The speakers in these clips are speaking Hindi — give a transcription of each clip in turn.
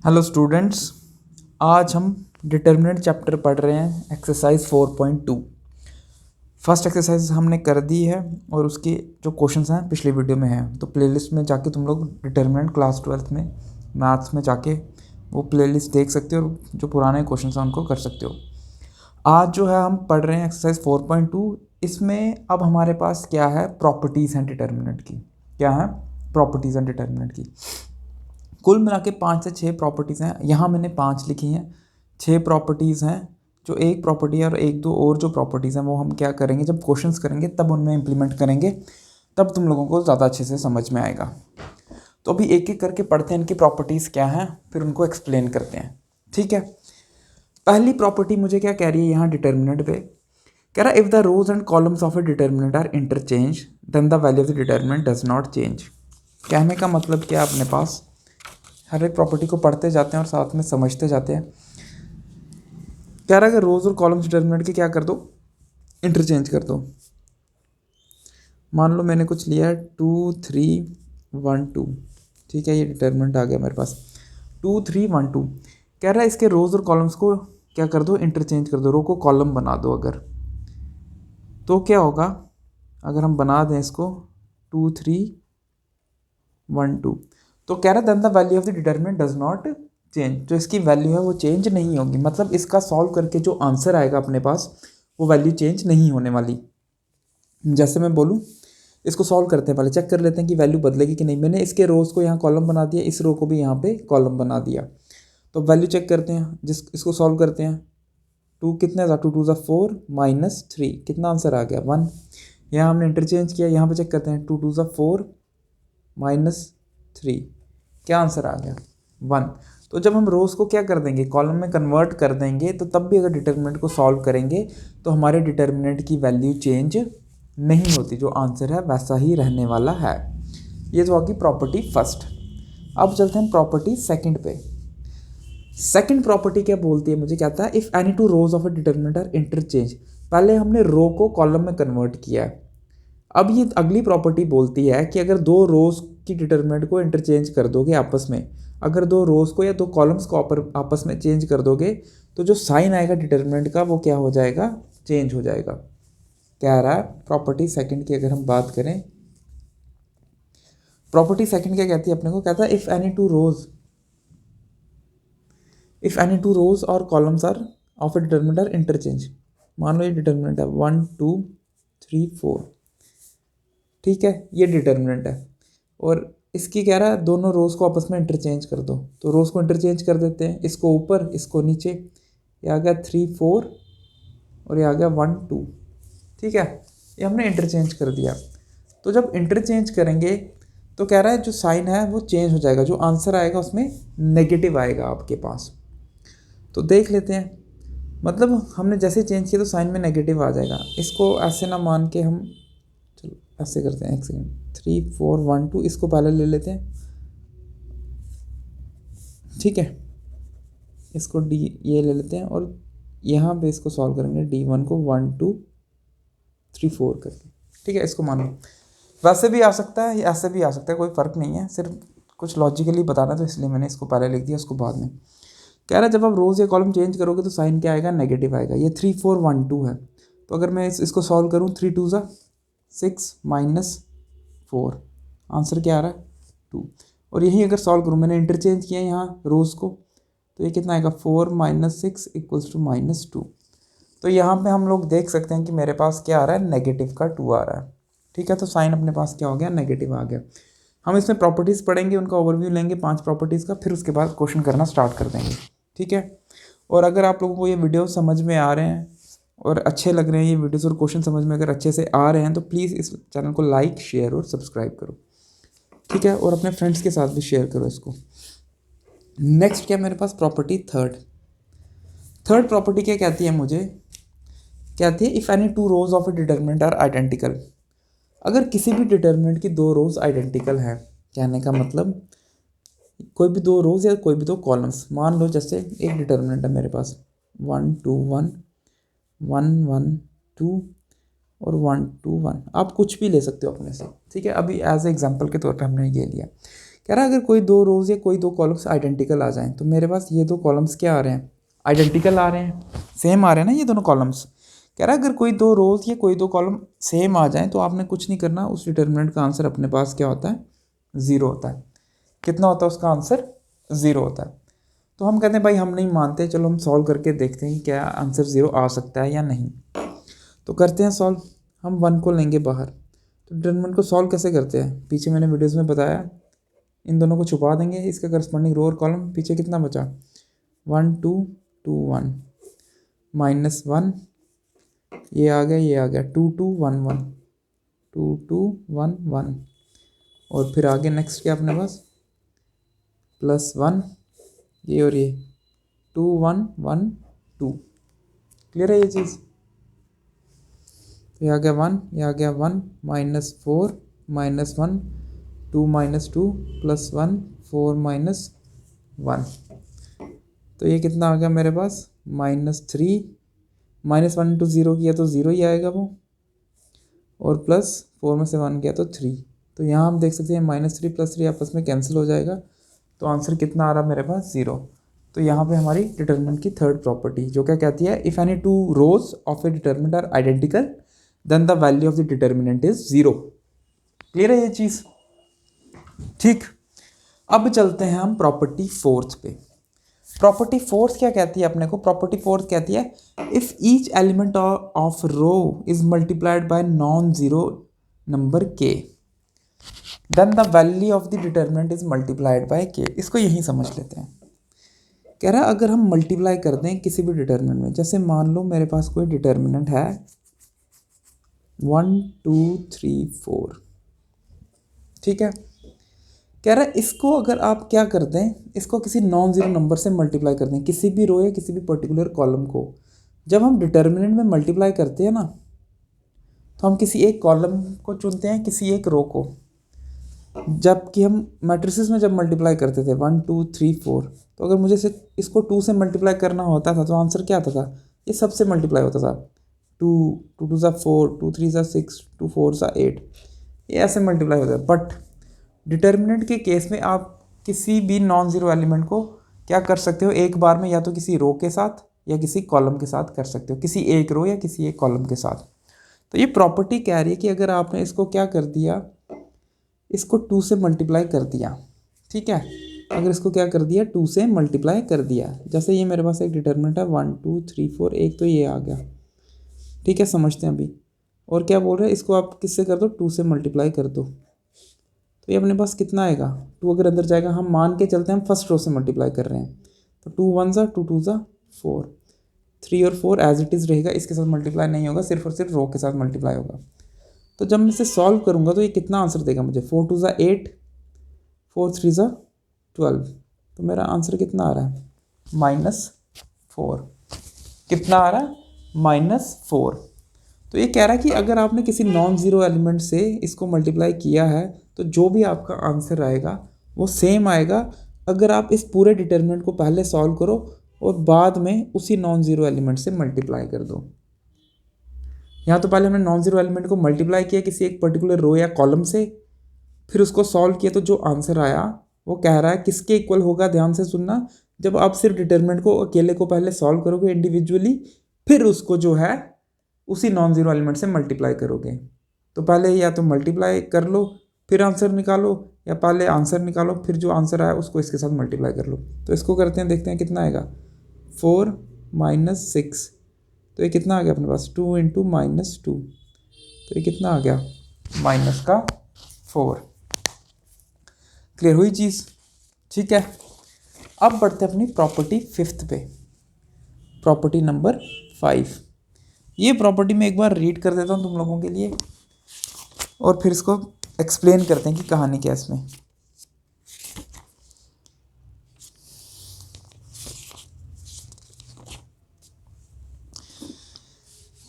हेलो स्टूडेंट्स, आज हम डिटर्मिनेंट चैप्टर पढ़ रहे हैं। एक्सरसाइज 4.2 फर्स्ट एक्सरसाइज हमने कर दी है और उसके जो क्वेश्चंस हैं पिछले वीडियो में हैं। तो प्लेलिस्ट में जाके तुम लोग डिटर्मिनेंट क्लास 12th में मैथ्स में जाके वो प्लेलिस्ट देख सकते हो और जो पुराने क्वेश्चंस हैं उनको कर सकते हो। आज जो है हम पढ़ रहे हैं एक्सरसाइज 4.2। इसमें अब हमारे पास क्या है, प्रॉपर्टीज़ हैं डिटर्मिनेंट की। क्या है? प्रॉपर्टीज़ हैं डिटर्मिनेंट की। कुल मिला के 5 से 6 प्रॉपर्टीज़ हैं। यहाँ मैंने 5 लिखी हैं। 6 प्रॉपर्टीज़ हैं, जो एक प्रॉपर्टी है और एक दो और जो प्रॉपर्टीज़ हैं वो हम क्या करेंगे, जब क्वेश्चंस करेंगे तब उनमें इंप्लीमेंट करेंगे, तब तुम लोगों को ज़्यादा अच्छे से समझ में आएगा। तो अभी एक एक करके पढ़ते हैं इनकी प्रॉपर्टीज़ क्या हैं, फिर उनको एक्सप्लेन करते हैं। ठीक है। पहली प्रॉपर्टी मुझे क्या कह रही है यहाँ डिटर्मिनेंट पे, कह रहा है if the rows and columns of a determinant are interchange then the value of the determinant does not change. कहने का मतलब क्या है, अपने पास हर एक प्रॉपर्टी को पढ़ते जाते हैं और साथ में समझते जाते हैं। कह रहा है कि रोज और कॉलम्स डिटर्मिनेंट के क्या कर दो, इंटरचेंज कर दो। मान लो मैंने कुछ लिया है 2 3 1 2। ठीक है, ये डिटर्मिनेंट आ गया मेरे पास 2 3 1 2। कह रहा है इसके रोज और कॉलम्स को क्या कर दो, इंटरचेंज कर दो। रो को कॉलम बना दो। अगर तो क्या होगा, अगर हम बना दें इसको 2 3 1 2, तो कह रहा है then the value of the determinant does not change. जो इसकी वैल्यू है वो चेंज नहीं होगी। मतलब इसका सॉल्व करके जो आंसर आएगा अपने पास वो वैल्यू चेंज नहीं होने वाली। जैसे मैं बोलूँ, इसको सॉल्व करते हैं, पहले चेक कर लेते हैं कि वैल्यू बदलेगी कि नहीं। मैंने इसके रोज़ को यहाँ कॉलम बना दिया, इस रो को भी यहाँ पे कॉलम बना दिया। तो वैल्यू चेक करते हैं, इसको सॉल्व करते हैं। 2 कितने था, 2 2 ज़ा 4 -3, कितना आंसर आ गया 1। यहाँ हमने इंटरचेंज किया, यहाँ पे चेक करते हैं 2 2 ज़ा 4 -3, क्या आंसर आ गया 1। तो जब हम रोज़ को क्या कर देंगे, कॉलम में कन्वर्ट कर देंगे, तो तब भी अगर डिटर्मिनेंट को सॉल्व करेंगे तो हमारे डिटर्मिनेंट की वैल्यू चेंज नहीं होती। जो आंसर है वैसा ही रहने वाला है। ये तो आपकी प्रॉपर्टी फर्स्ट। अब चलते हैं प्रॉपर्टी सेकंड पे। सेकंड प्रॉपर्टी क्या बोलती है, मुझे कहता है if any two rows of a determinant are interchange. पहले हमने रो को कॉलम में कन्वर्ट किया है। अब ये अगली प्रॉपर्टी बोलती है कि अगर दो रोज की डिटर्मिनेंट को इंटरचेंज कर दोगे आपस में, अगर दो रोज को या दो कॉलम्स को आपस में चेंज कर दोगे, तो जो साइन आएगा डिटर्मिनेंट का वो क्या हो जाएगा, चेंज हो जाएगा। कह रहा है प्रॉपर्टी सेकंड की अगर हम बात करें, प्रॉपर्टी सेकंड क्या कहती है अपने को, कहता है if any two rows or columns are of a determinant are interchange. मान लो ये डिटर्मिनेंट है 1 2 3 4। ठीक है, ये डिटर्मिनेंट है और इसकी कह रहा है दोनों रोज़ को आपस में इंटरचेंज कर दो। तो रोज़ को इंटरचेंज कर देते हैं, इसको ऊपर इसको नीचे। ये आ गया 3 4 और ये आ गया 1 2। ठीक है, ये हमने इंटरचेंज कर दिया। तो जब इंटरचेंज करेंगे तो कह रहा है जो साइन है वो चेंज हो जाएगा, जो आंसर आएगा उसमें नेगेटिव आएगा आपके पास। तो देख लेते हैं, मतलब हमने जैसे चेंज किया तो साइन में नेगेटिव आ जाएगा। इसको ऐसे ना मान के हम, चलो ऐसे करते हैं, एक सेकेंड, 3 4 1 2, इसको पहले ले लेते हैं। ठीक है, इसको डी ये ले लेते हैं और यहाँ पे इसको सॉल्व करेंगे D1 को 1 2 3 4 करके। ठीक है, इसको मान लो। वैसे भी आ सकता है, ऐसे भी आ सकता है, कोई फ़र्क नहीं है, सिर्फ कुछ लॉजिकली बताना, तो इसलिए मैंने इसको पहले लिख दिया, उसको बाद में। कह रहा है जब आप रोज़ या कॉलम चेंज करोगे तो साइन क्या आएगा, नेगेटिव आएगा। ये 3 4 1 2 है, तो अगर मैं इसको सॉल्व करूँ 3 2 ज़ा 6 -4, आंसर क्या आ रहा है 2। और यही अगर सॉल्व करूँ, मैंने इंटरचेंज किया यहाँ रोज़ को, तो ये कितना आएगा 4 -6 = -2। तो यहाँ पे हम लोग देख सकते हैं कि मेरे पास क्या आ रहा है, नेगेटिव का 2 आ रहा है। ठीक है, तो साइन अपने पास क्या हो गया, नेगेटिव आ गया। हम इसमें प्रॉपर्टीज़ पढ़ेंगे, उनका ओवरव्यू लेंगे 5 प्रॉपर्टीज़ का, फिर उसके बाद क्वेश्चन करना स्टार्ट कर देंगे। ठीक है, और अगर आप लोगों को ये वीडियो समझ में आ रहे हैं और अच्छे लग रहे हैं ये वीडियोस और क्वेश्चन समझ में अगर अच्छे से आ रहे हैं, तो प्लीज़ इस चैनल को लाइक शेयर और सब्सक्राइब करो। ठीक है, और अपने फ्रेंड्स के साथ भी शेयर करो इसको। नेक्स्ट क्या मेरे पास प्रॉपर्टी थर्ड प्रॉपर्टी क्या कहती है, मुझे कहती है if any two rows of a determinant are identical. अगर किसी भी डिटर्मिनेंट की दो रोज आइडेंटिकल हैं, कहने का मतलब कोई भी दो रोज या कोई भी दो कॉलम्स, मान लो जैसे एक डिटर्मिनेंट है मेरे पास 1 2 1 1 1 2 और 1 2 1, आप कुछ भी ले सकते हो अपने से। ठीक है, अभी एज ए एग्जाम्पल के तौर पे हमने ये लिया। कह रहा है अगर कोई दो रोज़ या कोई दो कॉलम्स आइडेंटिकल आ जाएं, तो मेरे पास ये दो कॉलम्स क्या आ रहे हैं, आइडेंटिकल आ रहे हैं, सेम आ रहे हैं ना ये दोनों कॉलम्स। कह रहा है अगर कोई दो रोज़ या कोई दो कॉलम सेम आ जाएं तो आपने कुछ नहीं करना, उस डिटर्मिनेंट का आंसर अपने पास क्या होता है, ज़ीरो होता है। कितना होता है उसका आंसर, ज़ीरो होता है। तो हम कहते हैं भाई हम नहीं मानते, चलो हम सॉल्व करके देखते हैं क्या आंसर ज़ीरो आ सकता है या नहीं। तो करते हैं सॉल्व। हम 1 को लेंगे बाहर, तो डिटर्मिनेंट को सॉल्व कैसे करते हैं, पीछे मैंने वीडियोज़ में बताया, इन दोनों को छुपा देंगे, इसका करस्पॉन्डिंग रो और कॉलम, पीछे कितना बचा 1 2 2 1 -1, ये आ गया 2 2 1 1 2 2 1 1, और फिर आगे नेक्स्ट क्या अपने पास +1, ये और ये 2 1 1 2। क्लियर है ये चीज़। तो ये आ गया 1, ये आ गया 1 -4 -1 2 -2 +1 4 -1, तो ये कितना आ गया मेरे पास -3, -1 to 0 किया तो 0 ही आएगा वो, और +4 में से 1 गया तो 3। तो यहाँ हम देख सकते हैं -3 + 3 आपस में कैंसिल हो जाएगा, तो आंसर कितना आ रहा है मेरे पास 0। तो यहाँ पे हमारी डिटर्मिनेंट की थर्ड प्रॉपर्टी जो क्या कहती है, if any two rows of a determinant are identical then the value of the determinant is 0। Clear है ये चीज़, ठीक। अब चलते हैं हम प्रॉपर्टी फोर्थ पे। प्रॉपर्टी फोर्थ क्या कहती है अपने को, प्रॉपर्टी फोर्थ कहती है if each element of row is multiplied by non zero number K then the value of the determinant is multiplied by K. इसको यहीं समझ लेते हैं। कह रहा है अगर हम मल्टीप्लाई कर दें किसी भी डिटर्मिनेंट में, जैसे मान लो मेरे पास कोई डिटर्मिनेंट है 1 2 3 4, ठीक है। कह रहा है इसको अगर आप क्या कर दें, इसको किसी नॉन ज़ीरो नंबर से मल्टीप्लाई कर दें, किसी भी रो या किसी भी पर्टिकुलर कॉलम को। जब हम डिटर्मिनेंट में मल्टीप्लाई करते हैं ना, तो हम किसी एक कॉलम को चुनते हैं, किसी एक रो को। जबकि हम मैट्रिसेस में जब मल्टीप्लाई करते थे 1 2 3 4, तो अगर मुझे से इसको 2 से मल्टीप्लाई करना होता था तो आंसर क्या आता था, ये सबसे मल्टीप्लाई होता था। 2 2 2 4, 2 3 6, 2 4 8, ये ऐसे मल्टीप्लाई होता है। बट डिटर्मिनेंट के केस में आप किसी भी नॉन ज़ीरो एलिमेंट को क्या कर सकते हो, एक बार में या तो किसी रो के साथ या किसी कॉलम के साथ कर सकते हो, किसी एक रो या किसी एक कॉलम के साथ। तो ये प्रॉपर्टी कह रही है कि अगर आपने इसको क्या कर दिया, इसको 2 से मल्टीप्लाई कर दिया, ठीक है। अगर इसको क्या कर दिया, 2 से मल्टीप्लाई कर दिया, जैसे ये मेरे पास एक डिटर्मिनेंट है 1 2 3 4, एक तो ये आ गया, ठीक है। समझते हैं अभी। और क्या बोल रहे हैं, इसको आप किससे कर दो, 2 से मल्टीप्लाई कर दो, तो ये अपने पास कितना आएगा, 2 अगर अंदर जाएगा, हम मान के चलते हैं हम फर्स्ट रो से मल्टीप्लाई कर रहे हैं, तो 2 1 ज़ा 2 2 ज़ा 4, 3 और 4 एज इट इज़ रहेगा, इसके साथ मल्टीप्लाई नहीं होगा, सिर्फ और सिर्फ रो के साथ मल्टीप्लाई होगा। तो जब मैं इसे सॉल्व करूँगा तो ये कितना आंसर देगा मुझे, 4 2 ज़ा 8, 4 3 ज़ा 12, तो मेरा आंसर कितना आ रहा है -4। कितना आ रहा है -4। तो ये कह रहा है कि अगर आपने किसी नॉन ज़ीरो एलिमेंट से इसको मल्टीप्लाई किया है तो जो भी आपका आंसर आएगा वो सेम आएगा, अगर आप इस पूरे डिटर्मिनेंट को पहले सॉल्व करो और बाद में उसी नॉन ज़ीरो एलिमेंट से मल्टीप्लाई कर दो। यहाँ तो पहले हमने नॉन ज़ीरो एलिमेंट को मल्टीप्लाई किया किसी एक पर्टिकुलर रो या कॉलम से, फिर उसको सॉल्व किया, तो जो आंसर आया वो कह रहा है किसके इक्वल होगा, ध्यान से सुनना। जब आप सिर्फ डिटर्मिनेंट को अकेले को पहले सॉल्व करोगे इंडिविजुअली, फिर उसको जो है उसी नॉन ज़ीरो एलिमेंट से मल्टीप्लाई करोगे। तो पहले या तो मल्टीप्लाई कर लो फिर आंसर निकालो, या पहले आंसर निकालो फिर जो आंसर आया उसको इसके साथ मल्टीप्लाई कर लो। तो इसको करते हैं, देखते हैं कितना आएगा, 4 -6, तो ये कितना आ गया अपने पास 2 × -2, तो ये कितना आ गया -4। क्लियर हुई चीज़, ठीक है। अब बढ़ते हैं अपनी प्रॉपर्टी फिफ्थ पे, प्रॉपर्टी नंबर 5। ये प्रॉपर्टी मैं एक बार रीड कर देता हूँ तुम लोगों के लिए, और फिर इसको एक्सप्लेन करते हैं कि कहानी क्या है इसमें।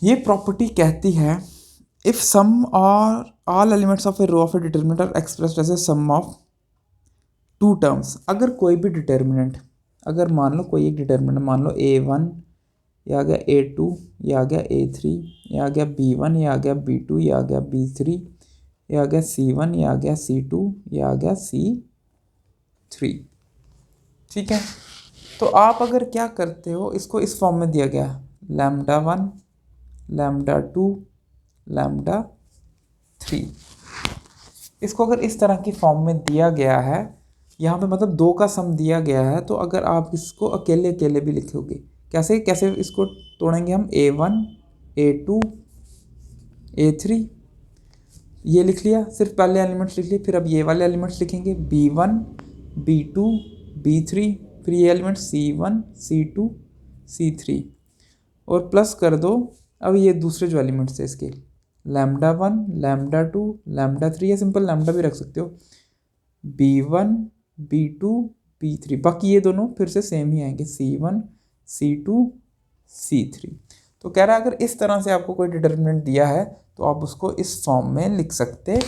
ये प्रॉपर्टी कहती है if some or all elements of a row of a determinant are expressed as a sum of 2 terms. अगर कोई भी डिटर्मिनेंट, अगर मान लो कोई एक डिटर्मिनेंट, मान लो A1, ये आ गया A2, ये आ गया A3, ये आ गया B1, ये आ गया B2, ये आ गया B3, ये आ गया C1, ये आ गया C2, ये आ गया C3, 3। ठीक है, तो आप अगर क्या करते हो, इसको इस फॉर्म में दिया गया λ1 λ2 λ3, इसको अगर इस तरह की फॉर्म में दिया गया है, यहाँ पे मतलब 2 का सम दिया गया है, तो अगर आप इसको अकेले अकेले भी लिखोगे, कैसे कैसे इसको तोड़ेंगे हम, A1 A2 A3, ये लिख लिया, सिर्फ पहले एलिमेंट्स लिख लिए, फिर अब ये वाले एलिमेंट्स लिखेंगे B1 B2 B3, फिर ये एलिमेंट C1 C2 C3 और प्लस कर दो अब ये दूसरे जो एलिमेंट्स है इसके λ1 λ2 λ3, या सिंपल लैम्डा भी रख सकते हो, B1 B2 B3, बाकी ये दोनों फिर से सेम ही आएंगे C1 C2 C3। तो कह रहा है अगर इस तरह से आपको कोई डिटर्मिनेंट दिया है तो आप उसको इस फॉर्म में लिख सकते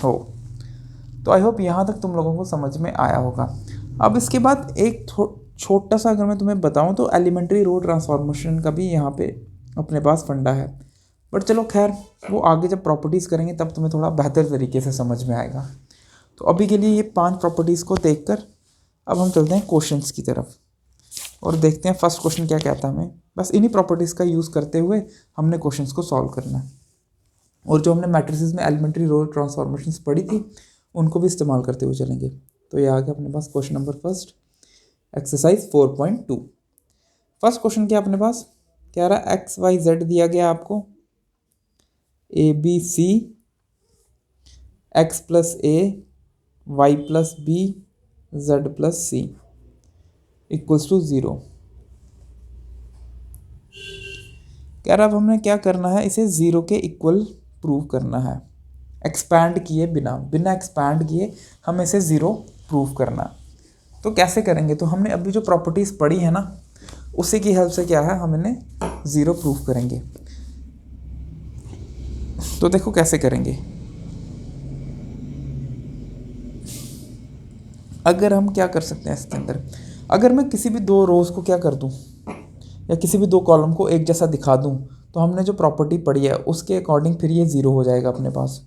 हो। तो आई होप यहाँ तक तुम लोगों को समझ में आया होगा। अब इसके बाद एक छोटा सा अगर मैं तुम्हें बताऊँ तो एलिमेंट्री रो ट्रांसफॉर्मेशन का भी यहाँ पे अपने पास फंडा है, बट चलो खैर वो आगे जब प्रॉपर्टीज़ करेंगे तब तुम्हें थोड़ा बेहतर तरीके से समझ में आएगा। तो अभी के लिए ये 5 प्रॉपर्टीज़ को देखकर अब हम चलते हैं क्वेश्चंस की तरफ और देखते हैं फर्स्ट क्वेश्चन क्या कहता है हमें। बस इन्हीं प्रॉपर्टीज़ का यूज़ करते हुए हमने क्वेश्चंस को सॉल्व करना है, और जो हमने मैट्रिसेस में एलिमेंट्री रो ट्रांसफॉर्मेशंस पढ़ी थी उनको भी इस्तेमाल करते हुए चलेंगे। तो ये आ गया अपने पास question number first, exercise 4.2। First question क्या अपने पास कह रहा है, एक्स वाई जेड दिया गया आपको, A B C, X plus A Y plus B Z plus C equals to 0। कह रहा अब हमने क्या करना है, इसे 0 के इक्वल प्रूव करना है, एक्सपैंड किए बिना एक्सपैंड किए हमें इसे 0 प्रूव करना। तो कैसे करेंगे, तो हमने अभी जो प्रॉपर्टीज़ पढ़ी है ना उसी की हेल्प से क्या है हम इन्हें 0 प्रूव करेंगे। तो देखो कैसे करेंगे, अगर हम क्या कर सकते हैं इसके अंदर, अगर मैं किसी भी 2 रोज को क्या कर दूं या किसी भी 2 कॉलम को एक जैसा दिखा दूं, तो हमने जो प्रॉपर्टी पढ़ी है उसके अकॉर्डिंग फिर ये 0 हो जाएगा अपने पास।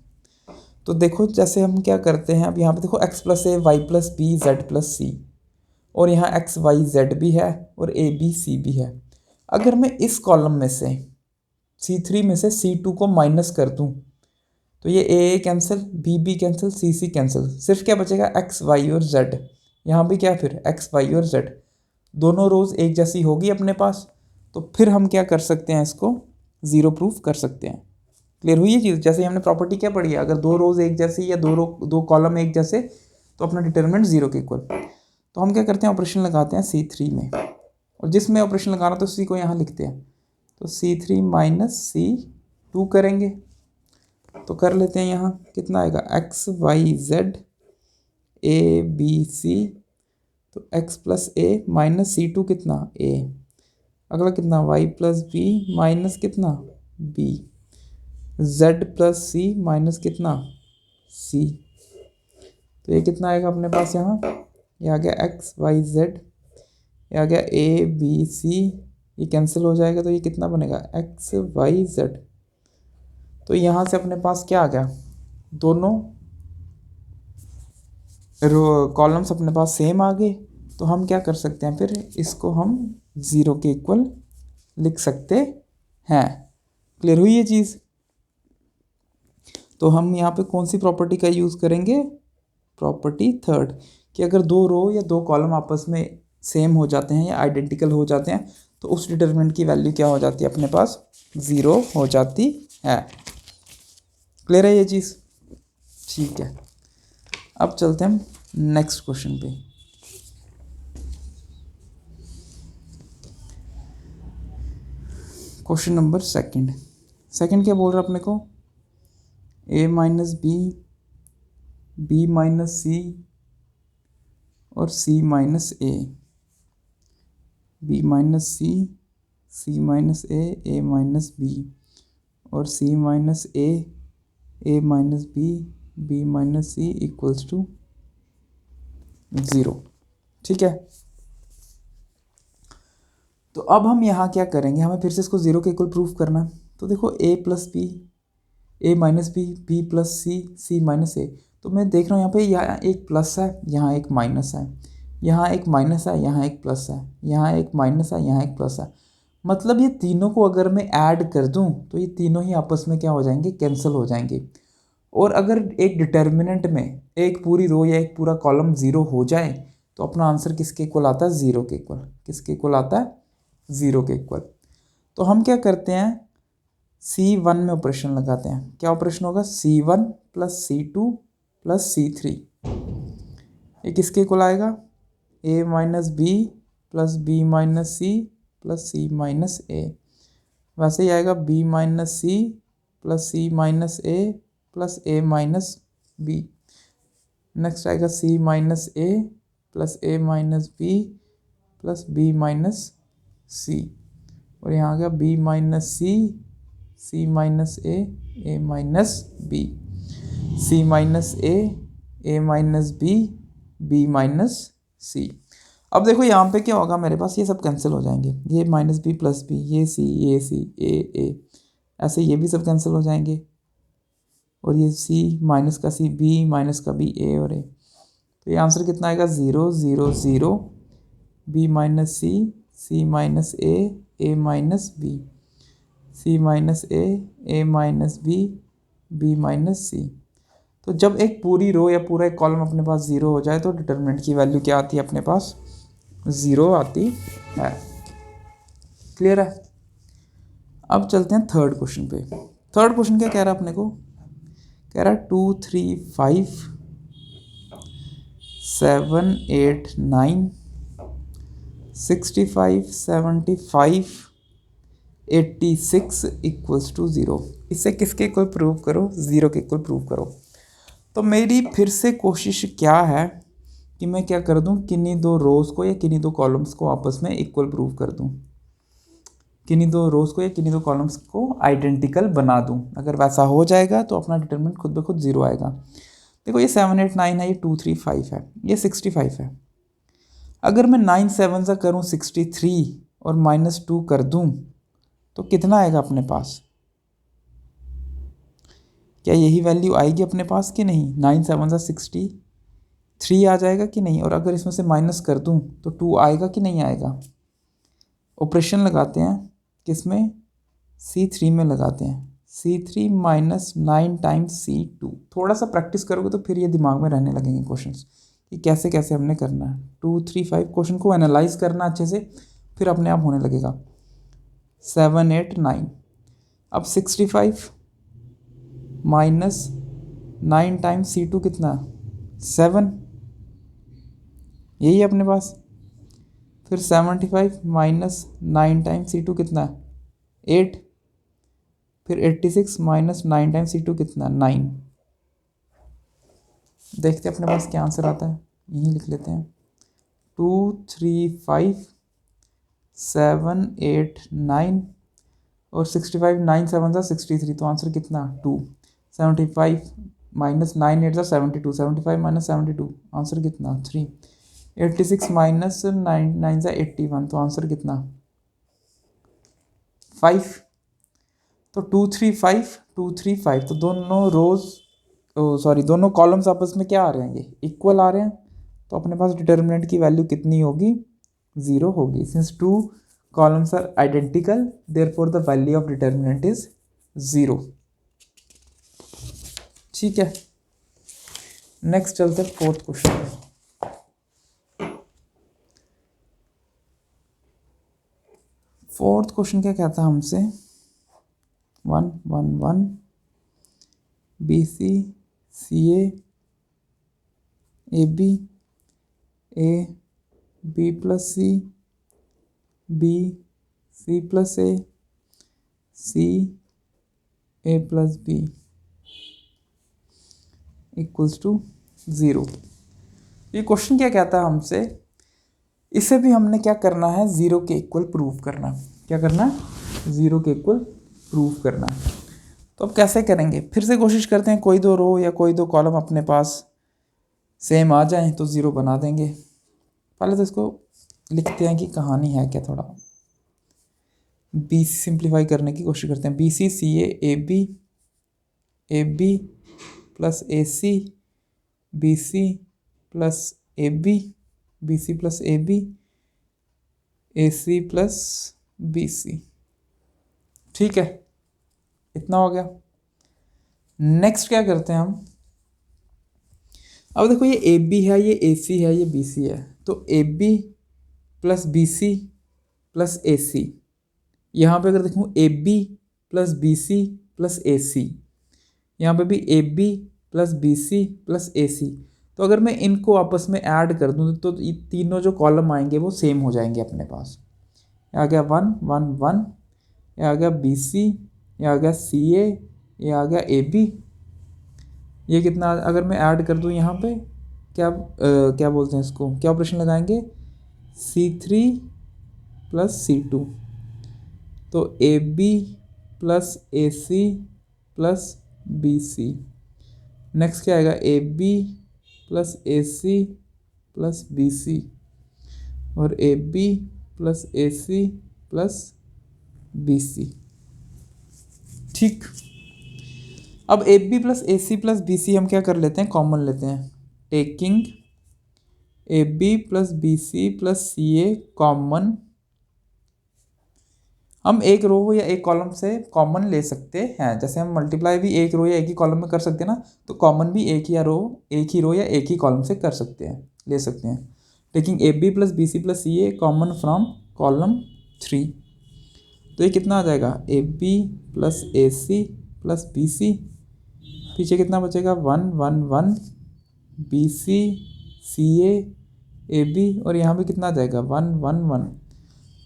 तो देखो जैसे हम क्या करते हैं, अब यहाँ पे देखो x plus A Y plus B Z plus C, और यहाँ x y z भी है और a b c भी है। अगर मैं इस कॉलम में से C3 में से C2 को माइनस कर दूं तो ये a cancel, b b cancel, c c cancel, सिर्फ क्या बचेगा x y और z। यहाँ भी क्या फिर x y और z दोनों रोज एक जैसी होगी अपने पास, तो फिर हम क्या कर सकते हैं, इसको 0 प्रूफ कर सकते हैं। क्लियर हुई ये चीज़, जैसे हमने प्रॉपर्टी क्या पढ़ी है, अगर 2 रोज एक जैसी या 2 कॉलम एक जैसे तो अपना डिटरमिनेंट 0 के इक्वल। तो हम क्या करते हैं, ऑपरेशन लगाते हैं C3 में, और जिसमें ऑपरेशन लगाना तो उसी को यहाँ लिखते हैं। तो C3 माइनस C2 करेंगे, तो कर लेते हैं, यहाँ कितना आएगा x y z a b c, तो x plus a minus C2 कितना a, अगला कितना y प्लस b माइनस कितना b, z plus c minus कितना c। तो ये कितना आएगा अपने पास, यहाँ ये आ गया x y z, ये आ गया a b c, ये कैंसिल हो जाएगा तो ये कितना बनेगा x y z। तो यहाँ से अपने पास क्या आ गया, दोनों कॉलम्स अपने पास सेम आ गए। तो हम क्या कर सकते हैं, फिर इसको हम 0 के इक्वल लिख सकते हैं। क्लियर हुई ये चीज़। तो हम यहाँ पे कौन सी प्रॉपर्टी का यूज़ करेंगे, प्रॉपर्टी थर्ड, कि अगर 2 रो या 2 कॉलम आपस में सेम हो जाते हैं या आइडेंटिकल हो जाते हैं तो उस डिटरमिनेंट की वैल्यू क्या हो जाती है, अपने पास 0 हो जाती है। क्लियर है ये चीज़, ठीक है। अब चलते हैं नेक्स्ट क्वेश्चन पे। क्वेश्चन नंबर सेकंड क्या बोल रहा है अपने को, a minus B, b minus C और c minus A, b minus C, c minus A, a minus B और c minus A, a minus B, b minus C equals to 0। ठीक है, तो अब हम यहाँ क्या करेंगे, हमें फिर से इसको 0 के इक्वल प्रूफ करना है। तो देखो a plus B, A minus B, B plus C, C minus A, तो मैं देख रहा हूँ यहाँ पे यहाँ एक प्लस है, यहाँ एक माइनस है, यहाँ एक माइनस है, यहाँ एक प्लस है, यहाँ एक माइनस है, यहाँ एक प्लस है। मतलब ये तीनों को अगर मैं ऐड कर दूँ तो ये तीनों ही आपस में क्या हो जाएंगे, कैंसिल हो जाएंगे। और अगर एक डिटर्मिनेंट में एक पूरी रो या एक पूरा कॉलम ज़ीरो हो जाए तो अपना आंसर किसके इक्वल आता है, ज़ीरो के इक्वल। किसके इक्वल आता है, ज़ीरो के इक्वल। तो हम क्या करते हैं, C1 में ऑपरेशन लगाते हैं। क्या ऑपरेशन होगा, C1 plus C2 plus C3, ये किसके इक्वल आएगा, A minus B plus B minus C plus C minus A. वैसे ही आएगा B minus C plus C minus A plus A minus B. Next आएगा C minus A plus A minus B plus B minus C. और यहाँ आ गया B minus C minus A minus B, C minus A minus B minus C. अब देखो यहाँ पे क्या होगा, मेरे पास ये सब कैंसिल हो जाएंगे, ये माइनस बी प्लस बी, ये सी ए, ऐसे ये भी सब कैंसिल हो जाएंगे। और ये C माइनस का C, B माइनस का B, ए और ए। तो ये आंसर कितना आएगा, 0 0 0, B minus C minus A minus B, C minus A minus B minus सी। तो जब एक पूरी रो या पूरा एक कॉलम अपने पास ज़ीरो हो जाए तो डिटर्मिनेंट की वैल्यू क्या आती है, अपने पास ज़ीरो आती है। क्लियर है। अब चलते हैं थर्ड क्वेश्चन पे। थर्ड क्वेश्चन क्या कह रहा है अपने को, कह रहा है 2 3 5 7 8 9 65 75 86 इक्वल्स टू 0। इससे किसके इक्वल प्रूव करो, ज़ीरो के इक्वल प्रूव करो। तो मेरी फिर से कोशिश क्या है कि मैं क्या कर दूं, किन्हीं दो रोज़ को या किन्हीं दो कॉलम्स को आपस में इक्वल प्रूव कर दूं, किन्हीं दो रोज़ को या किन्हीं दो कॉलम्स को आइडेंटिकल बना दूं। अगर वैसा हो जाएगा तो अपना डिटरमिनेंट खुद ब खुद ज़ीरो आएगा। देखो ये 7 8 9 है, ये 2 3 5 है, ये 65 है। अगर मैं 9 7 सा करूँ 63 और -2 कर दूँ तो कितना आएगा अपने पास, क्या यही वैल्यू आएगी अपने पास कि नहीं, 9 7 सा 63 आ जाएगा कि नहीं। और अगर इसमें से माइनस कर दूँ तो 2 आएगा कि नहीं आएगा। ऑपरेशन लगाते हैं किसमें, C3 में लगाते हैं, C3 माइनस 9 टाइम्स C2। थोड़ा सा प्रैक्टिस करोगे तो फिर ये दिमाग में रहने लगेंगे क्वेश्चंस कि कैसे कैसे हमने करना है। 2 3 5 क्वेश्चन को एनालाइज करना अच्छे से, फिर अपने आप होने लगेगा। 7 8 9, अब 65 माइनस 9 टाइम्स C2 कितना, 7, यही है अपने पास। फिर 75 माइनस 9 टाइम्स C2 कितना, 8। फिर 86 माइनस 9 टाइम्स C2 कितना, 9। देखते हैं अपने पास क्या आंसर आता है, यहीं लिख लेते हैं। 2 3 5 7 8 9 और 65, 9 7 सा 63, तो आंसर कितना, 2। 75 माइनस 9 8 सा 72, 75 माइनस 72, आंसर कितना, 3। 86 माइनस 9 सा 81, तो आंसर कितना, 5। तो 2 3 5 2 3 5, तो दोनों रोज दोनों कॉलम्स आपस में क्या आ रहे हैं, ये इक्वल आ रहे हैं। तो अपने पास डिटर्मिनेंट की वैल्यू कितनी होगी, ज़ीरो होगी। Since two columns are identical therefore the value of determinant is 0। ठीक है, नेक्स्ट चलते हैं फोर्थ क्वेश्चन पे। फोर्थ क्वेश्चन क्या कहता है हमसे, 1 1 1 BC CA AB A B plus C B C plus A C A plus B equals to 0। ये क्वेश्चन क्या कहता है हमसे, इसे भी हमने क्या करना है, ज़ीरो के इक्वल प्रूव करना। क्या करना है, ज़ीरो के इक्वल प्रूव करना है। तो अब कैसे करेंगे, फिर से कोशिश करते हैं, कोई दो रो या कोई दो कॉलम अपने पास सेम आ जाएं तो ज़ीरो बना देंगे। पहले तो इसको लिखते हैं कि कहानी है क्या, थोड़ा BC सिंप्लीफाई करने की कोशिश करते हैं। BC CA AB AB plus AC B C plus A B, B C plus A B, A C plus B C. ठीक है, इतना हो गया। नेक्स्ट क्या करते हैं हम, अब देखो ये ए बी है, ये ए सी है, ये बी सी है, तो A B plus B C plus A C. यहाँ पर अगर देखूँ A B plus B C plus A C, यहाँ पे भी A B plus B C plus A C. तो अगर मैं इनको आपस में ऐड कर दूँ तो ये तीनों जो कॉलम आएंगे वो सेम हो जाएंगे अपने पास। ये आ गया 1 1 1, ये आ गया बी सी, ये आ गया सी ए, ये आ गया ए बी। ये कितना, अगर मैं ऐड कर दूँ यहाँ पे क्या बोलते हैं इसको, क्या ऑपरेशन लगाएंगे, C3 प्लस C2, तो A B plus A C plus B C. Next क्या आएगा, A B plus A C plus B C, और A B plus A C plus B C. ठीक, अब A B plus A C plus B C हम क्या कर लेते हैं, कॉमन लेते हैं। Taking A B plus B C plus C A common, हम एक रो या एक कॉलम से कॉमन ले सकते हैं। जैसे हम मल्टीप्लाई भी एक रो या एक ही कॉलम में कर सकते हैं ना, तो कॉमन भी एक ही रो या एक ही कॉलम से कर सकते हैं, ले सकते हैं। Taking A B plus B C plus C A common from column 3, तो ये कितना आ जाएगा, A B plus A C plus B C, पीछे कितना बचेगा 1 1 1, B C C A B, और यहाँ पे कितना आ जाएगा 1 1 1।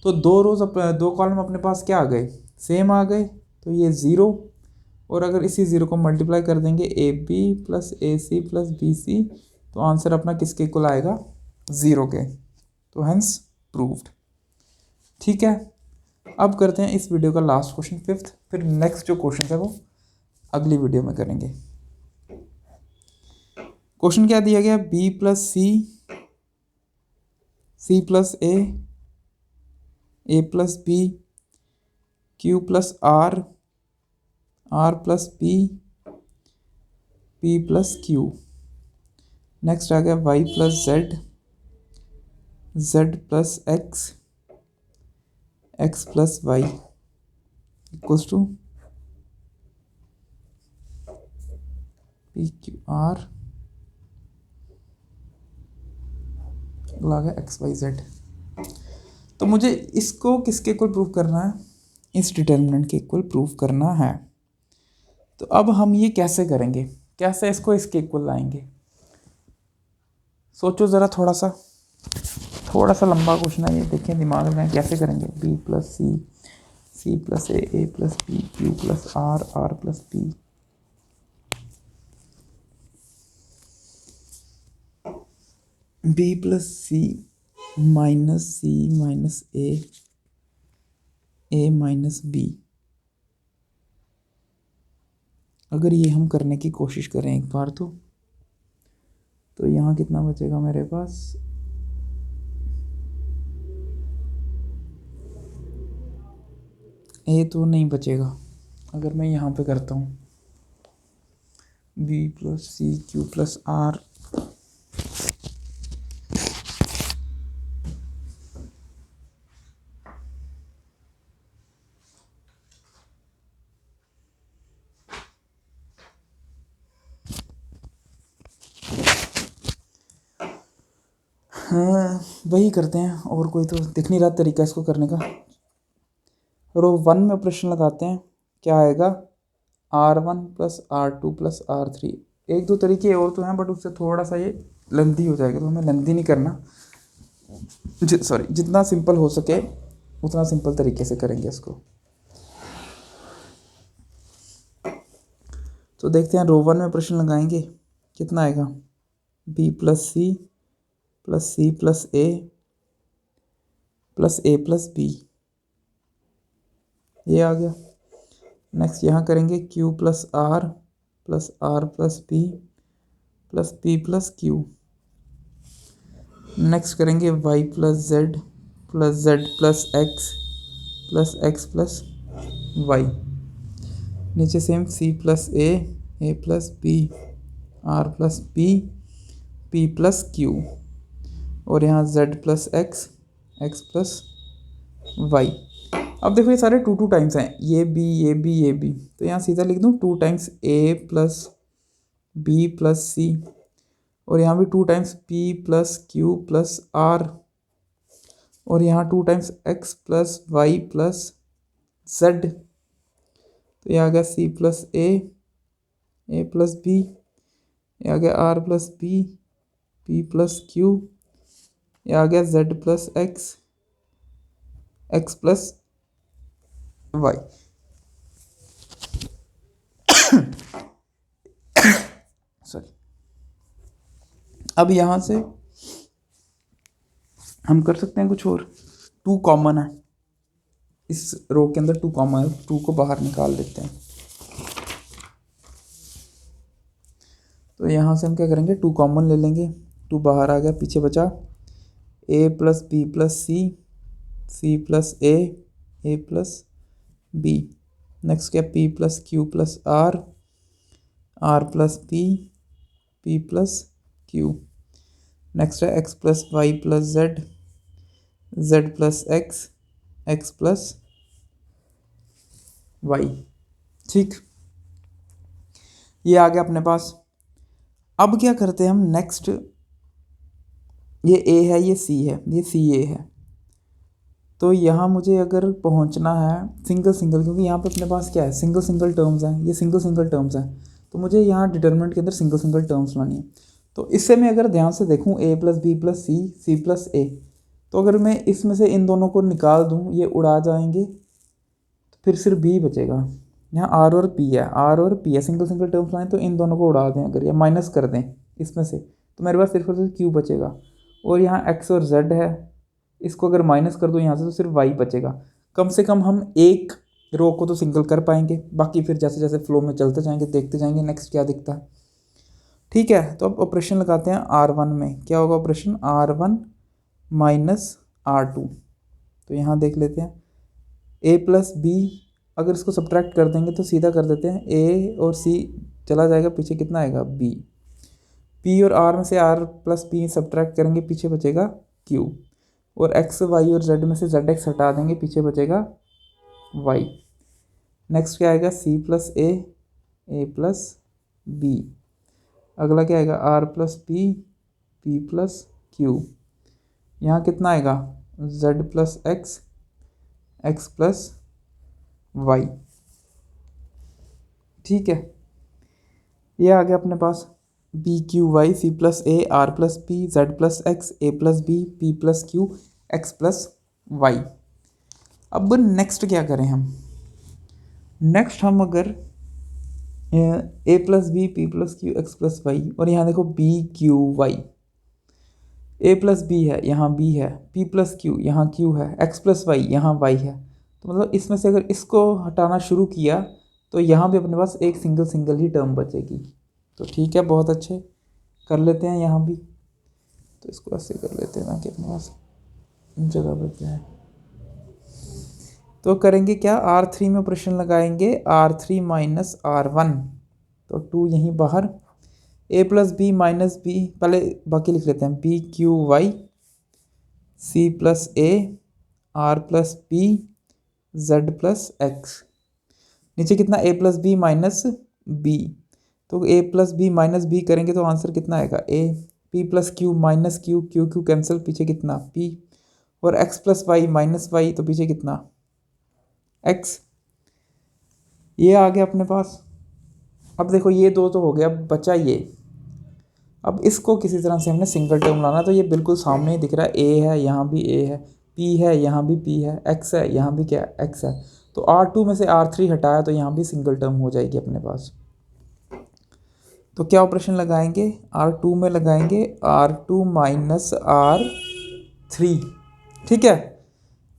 तो दो कॉलम अपने पास क्या आ गए, सेम आ गए, तो ये 0, और अगर इसी 0 को मल्टीप्लाई कर देंगे A B plus A C plus B C, तो आंसर अपना किसके इक्वल आएगा, 0 के। तो हेंस प्रूव्ड। ठीक है, अब करते हैं इस वीडियो का लास्ट क्वेश्चन 5th, फिर नेक्स्ट जो क्वेश्चन है वो अगली वीडियो में करेंगे। क्वेश्चन क्या दिया गया, B plus C, C plus A plus B, Q plus R, R plus P, P plus Q. Next आ गया Y plus Z, Z plus X, X plus Y equals to P Q R, अगला गया एक्स वाई जेड। तो मुझे इसको किसके इक्वल प्रूव करना है, इस डिटर्मिनेंट के इक्वल प्रूव करना है। तो अब हम ये कैसे करेंगे, कैसे इसको इसके इक्वल लाएंगे, सोचो ज़रा, थोड़ा सा लंबा क्वेश्चन है ये, देखें दिमाग लगाएं कैसे करेंगे। B plus C, C plus A plus B, Q plus R, R plus P, B plus C minus A minus B. अगर ये हम करने की कोशिश करें एक बार तो यहाँ कितना बचेगा मेरे पास, ए तो नहीं बचेगा। अगर मैं यहाँ पे करता हूँ B plus C Q plus R, हाँ वही करते हैं, और कोई तो दिख नहीं रहा तरीका इसको करने का। रो 1 में ऑपरेशन लगाते हैं, क्या आएगा, R1 plus R2 plus R3। एक दो तरीके और तो हैं, बट उससे थोड़ा सा ये लेंथी हो जाएगा, तो हमें लेंथी नहीं करना, जितना सिंपल हो सके उतना सिंपल तरीके से करेंगे इसको। तो देखते हैं, रो 1 में ऑपरेशन लगाएंगे, कितना आएगा, B plus C plus A plus B, ये आ गया। नेक्स्ट यहाँ करेंगे Q plus R plus P plus Q. Next करेंगे Y plus Z plus X plus Y. नीचे same C plus A plus B, R plus P, P plus Q, और यहाँ Z plus X, X plus Y. अब देखो ये सारे टू टू टाइम्स हैं, ये बी ये बी ये बी, तो यहाँ सीधा लिख दूँ 2 times A plus B plus C, और यहाँ भी 2 times P plus Q plus R, और यहाँ 2 times X plus Y plus Z. तो ये आ गया C plus A plus B, ये आ गया R plus B, P plus Q, ये आ गया Z plus X, X plus Y. Sorry. अब यहाँ से हम कर सकते हैं कुछ और, 2 कॉमन है इस रो के अंदर, 2 कॉमन है, 2 को बाहर निकाल देते हैं। तो यहाँ से हम क्या करेंगे, 2 कॉमन ले लेंगे, 2 बाहर आ गया, पीछे बचा A plus B plus C plus A plus B. Next क्या, P plus Q plus R plus P plus Q. Next है X plus Y plus Z plus X plus Y. ठीक, ये आ गया अपने पास। अब क्या करते हैं हम नेक्स्ट, ये ए है, ये सी है, ये सी ए है, तो यहाँ मुझे अगर पहुँचना है सिंगल सिंगल, क्योंकि यहाँ पे अपने पास क्या है, सिंगल सिंगल टर्म्स हैं, ये सिंगल सिंगल टर्म्स हैं, तो मुझे यहाँ डिटर्मिनेंट के अंदर सिंगल सिंगल टर्म्स लानी है। तो इससे मैं अगर ध्यान से देखूँ A plus B plus C plus A, तो अगर मैं इसमें से इन दोनों को निकाल दूँ, ये उड़ा जाएंगे, तो फिर सिर्फ बी बचेगा। यहाँ आर और पी है, सिंगल सिंगल टर्म्स लाएँ, तो इन दोनों को उड़ा दें अगर, या माइनस कर दें इसमें से, तो मेरे पास सिर्फ और सिर्फ क्यू बचेगा। और यहाँ एक्स और जेड है, इसको अगर माइनस कर दो यहाँ से, तो सिर्फ वाई बचेगा। कम से कम हम एक रो को तो सिंगल कर पाएंगे, बाकी फिर जैसे जैसे फ्लो में चलते जाएंगे, देखते जाएंगे नेक्स्ट क्या दिखता है। ठीक है, तो अब ऑपरेशन लगाते हैं R1 में। क्या होगा ऑपरेशन, R1 माइनस R2। तो यहाँ देख लेते हैं ए प्लस बी, अगर इसको सब्ट्रैक्ट कर देंगे तो सीधा कर देते हैं, ए और सी चला जाएगा, पीछे कितना आएगा बी। पी और आर में से आर प्लस पी सब्ट्रैक्ट करेंगे, पीछे बचेगा क्यू। और एक्स वाई और जेड में से जेड एक्स हटा देंगे, पीछे बचेगा वाई। नेक्स्ट क्या आएगा, C plus A plus B. अगला क्या आएगा, R plus P plus Q. यहाँ कितना आएगा, Z plus X plus Y. ठीक है, ये आ गया अपने पास B Q Y, C plus A, R plus P, Z plus X, A plus B, P plus Q, X plus Y. अब नेक्स्ट क्या करें हम, नेक्स्ट हम अगर A plus B, P plus Q, X plus Y, और यहाँ देखो बी क्यू वाई, ए प्लस बी है, यहाँ बी है, पी प्लस क्यू, यहाँ क्यू है, एक्स प्लस वाई, यहाँ वाई है। तो मतलब इसमें से अगर इसको हटाना शुरू किया, तो यहाँ भी अपने पास एक सिंगल सिंगल ही टर्म बचेगी। तो ठीक है, बहुत अच्छे, कर लेते हैं यहाँ भी। तो इसको ऐसे कर लेते हैं ताकि अपने पास जगह बच जाए। तो करेंगे क्या, R3 में ऑपरेशन लगाएंगे, R3 माइनस R1, तो 2 यहीं बाहर, A plus B minus B, पहले बाकी लिख लेते हैं, B Q Y, C plus A, R plus P, Z plus X. नीचे कितना, A plus B minus B, तो A plus B minus B करेंगे तो आंसर कितना आएगा, A. P plus Q minus Q, Q Q cancel, पीछे कितना पी। और X plus Y minus Y, तो पीछे कितना एक्स। ये आ गया अपने पास। अब देखो ये दो तो हो गया, अब बचा ये। अब इसको किसी तरह से हमने सिंगल टर्म लाना, तो ये बिल्कुल सामने ही दिख रहा है, ए है, यहाँ भी ए है, पी है, यहाँ भी पी है, एक्स है, यहाँ भी क्या एक्स है। तो R2 में से R3 हटाया, तो यहाँ भी सिंगल टर्म हो जाएगी अपने पास। तो क्या ऑपरेशन लगाएंगे, R2 में लगाएंगे R2 माइनस R3। ठीक है,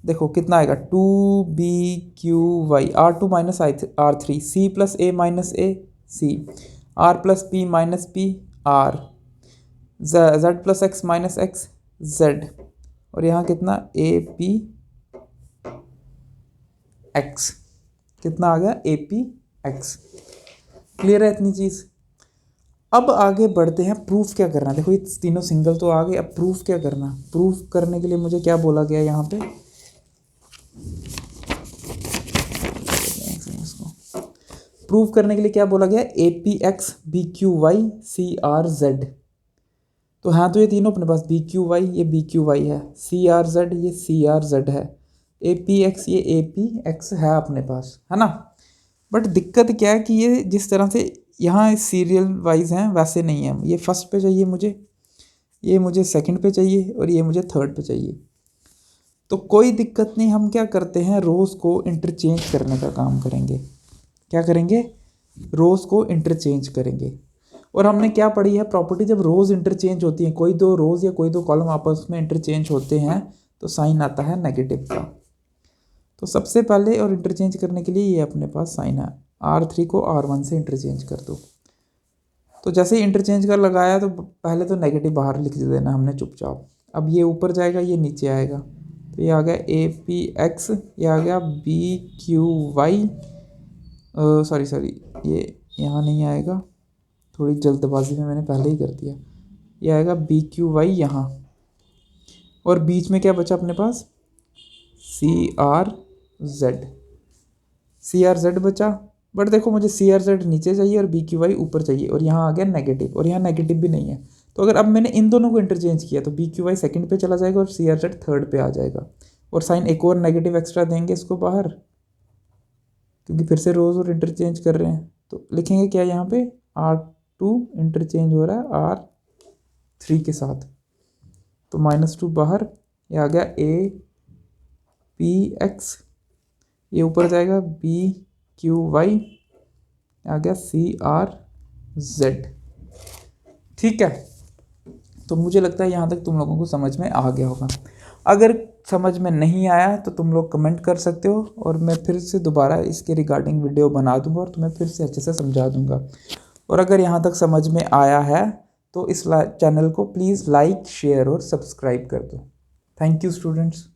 देखो कितना आएगा, 2BQY, R2 minus R3, C plus A minus A C, R plus P minus P R, Z plus X minus X Z, और यहाँ कितना ए पी एक्स, कितना आ गया ए पी एक्स। क्लियर है इतनी चीज़। अब आगे बढ़ते हैं, प्रूफ क्या करना है। देखो ये तीनों सिंगल तो आ गए, अब प्रूफ क्या करना। प्रूफ करने के लिए मुझे क्या बोला गया यहाँ पे, प्रूफ करने के लिए क्या बोला गया, A P X B Q Y C R Z. तो हाँ, तो ये तीनों अपने पास बी क्यू वाई, ये बी क्यू वाई है, सी आर जेड ये सी आर जेड है, ए पी एक्स ये ए पी एक्स है अपने पास, है ना। बट दिक्कत क्या है कि ये जिस तरह से यहाँ सीरियल वाइज हैं वैसे नहीं है। ये फर्स्ट पे चाहिए मुझे, ये मुझे सेकंड पे चाहिए और ये मुझे थर्ड पे चाहिए। तो कोई दिक्कत नहीं, हम क्या करते हैं, रोज़ को इंटरचेंज करने का काम करेंगे। क्या करेंगे, रोज़ को इंटरचेंज करेंगे। और हमने क्या पढ़ी है प्रॉपर्टी, जब रोज़ इंटरचेंज होती हैं, कोई दो रोज़ या कोई दो कॉलम आपस में इंटरचेंज होते हैं तो साइन आता है नेगेटिव का। तो सबसे पहले और इंटरचेंज करने के लिए ये अपने पास साइन है, R3 को R1 से इंटरचेंज कर दो। तो जैसे ही इंटरचेंज कर लगाया तो पहले तो नेगेटिव बाहर लिख देना हमने चुपचाप। अब ये ऊपर जाएगा, ये नीचे आएगा, तो ये आ गया ए पी एक्स, ये आ गया बी क्यू वाई, सॉरी ये यहाँ नहीं आएगा, थोड़ी जल्दबाजी में मैंने पहले ही कर दिया। ये आएगा बी क्यू वाई यहाँ, और बीच में क्या बचा अपने पास, C R Z, C R Z बचा। बट देखो मुझे सी आर जेड नीचे चाहिए और बी क्यू वाई ऊपर चाहिए, और यहाँ आ गया नेगेटिव, और यहाँ नेगेटिव भी नहीं है। तो अगर अब मैंने इन दोनों को इंटरचेंज किया तो बी क्यू वाई सेकेंड पे चला जाएगा और सी आर जेड थर्ड पे आ जाएगा, और साइन एक और नेगेटिव एक्स्ट्रा देंगे इसको बाहर, क्योंकि फिर से रोज़ और इंटरचेंज कर रहे हैं। तो लिखेंगे क्या यहाँ पे, R2 इंटरचेंज हो रहा है R3 के साथ, तो -2 बाहर, ये आ गया ए पी एक्स, ये ऊपर जाएगा बी क्यू वाई, आ गया सी आर जेड। ठीक है, तो मुझे लगता है यहाँ तक तुम लोगों को समझ में आ गया होगा। अगर समझ में नहीं आया तो तुम लोग कमेंट कर सकते हो, और मैं फिर से दोबारा इसके रिगार्डिंग वीडियो बना दूंगा और तुम्हें फिर से अच्छे से समझा दूंगा। और अगर यहाँ तक समझ में आया है तो इस चैनल को प्लीज़ लाइक, शेयर और सब्सक्राइब कर दो। Thank you students.